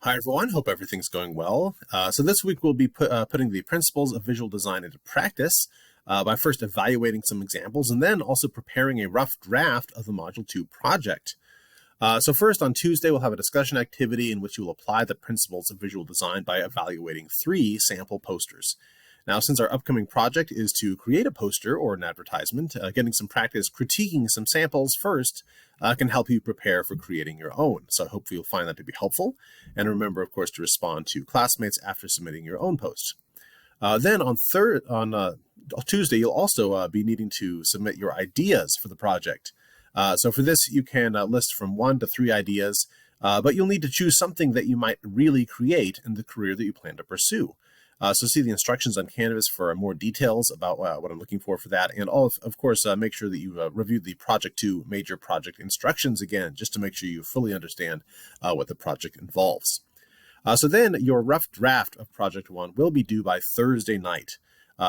Hi, everyone. Hope everything's going well. So this week we'll be putting the principles of visual design into practice by first evaluating some examples and then also preparing a rough draft of the Module 2 project. So first, on Tuesday, we'll have a discussion activity in which you will apply the principles of visual design by evaluating 3 sample posters. Now, since our upcoming project is to create a poster or an advertisement, getting some practice critiquing some samples first can help you prepare for creating your own. So hopefully you'll find that to be helpful. And remember, of course, to respond to classmates after submitting your own post. Then on Tuesday, you'll also be needing to submit your ideas for the project. So for this, you can list from 1 to 3 ideas, but you'll need to choose something that you might really create in the career that you plan to pursue. So see the instructions on Canvas for more details about what I'm looking for that. And of course, make sure that you reviewed the Project 2 major project instructions again, just to make sure you fully understand what the project involves. So then your rough draft of Project 1 will be due by Thursday night.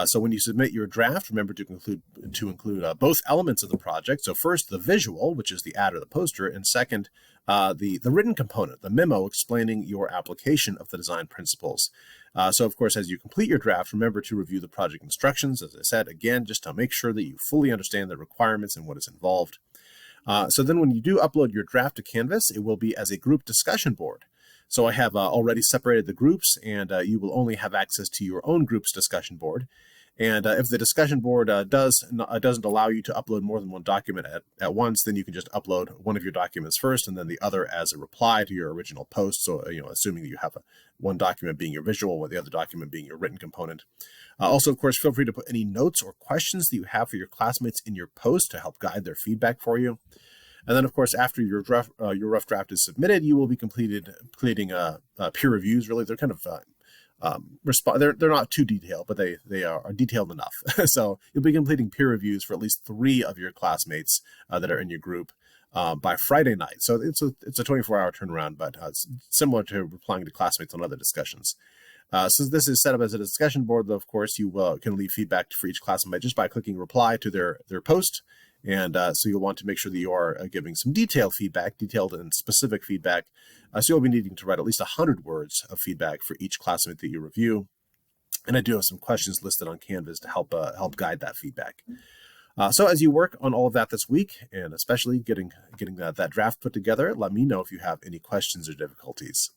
So when you submit your draft, remember to include both elements of the project. So first, the visual, which is the ad or the poster, and second, the written component, the memo explaining your application of the design principles. So of course, as you complete your draft, remember to review the project instructions, as I said, again, just to make sure that you fully understand the requirements and what is involved. So then when you do upload your draft to Canvas, it will be as a group discussion board. So I have already separated the groups, and you will only have access to your own group's discussion board. And if the discussion board doesn't allow you to upload more than one document at once, then you can just upload one of your documents first and then the other as a reply to your original post. So, assuming that you have one document being your visual, with the other document being your written component. Also, of course, feel free to put any notes or questions that you have for your classmates in your post to help guide their feedback for you. And then, of course, after your rough draft is submitted, you will be completing peer reviews. Really, they're kind of they're not too detailed, but they are detailed enough. So you'll be completing peer reviews for at least 3 of your classmates that are in your group by Friday night. So it's a 24-hour turnaround, but it's similar to replying to classmates on other discussions. So this is set up as a discussion board, though, of course, you can leave feedback for each classmate just by clicking reply to their post. And so you'll want to make sure that you are giving some detailed and specific feedback. So you'll be needing to write at least 100 words of feedback for each classmate that you review. And I do have some questions listed on Canvas to help guide that feedback. So as you work on all of that this week, and especially getting that draft put together, let me know if you have any questions or difficulties.